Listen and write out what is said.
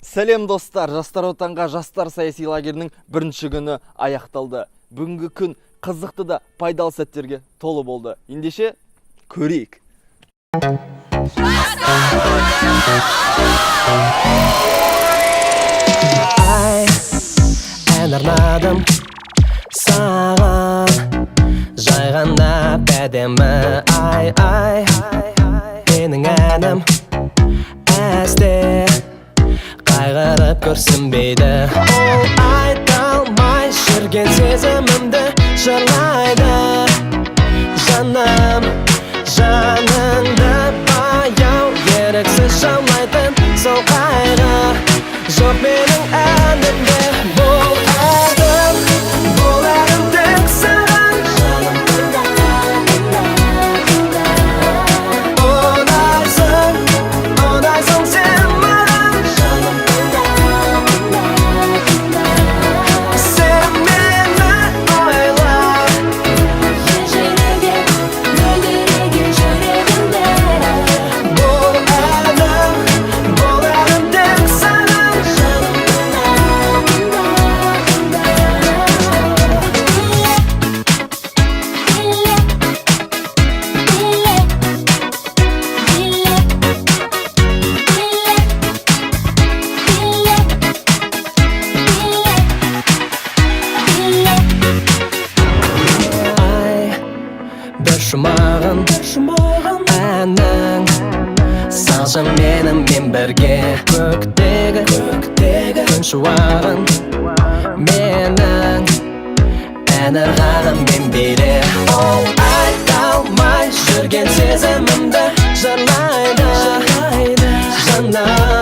Сәлем достар, Жастар отанға жастар саяси лагерінің бірінші күні аяқталды. Бүгінгі күн қызықты да пайдалы сәттерге толы болды. Ендеше көрейік. Ән арнадым саған, жай ғана әдемі ай. Менің әнім әсте қайғырып көрсінбейді. Ол айта алмай жүрген сезімімді жырлайды. Жаным, жаныңды баяу еріксіз жаулайтын сол қайғы жоқ менің әнімде. Бұл әнім тек саған. Ұнайсың сен маған. Сен мені ойлап ежелеген мөлдіреген жүрегімде. Бұл әнім тек саған. Бір жұмағын әнің салшы менімен бірге. Көктегі күн шуағын менің ән ырғағым мен бере. Ол айта алмай жүрген сезімімді жырлайды. Жаным,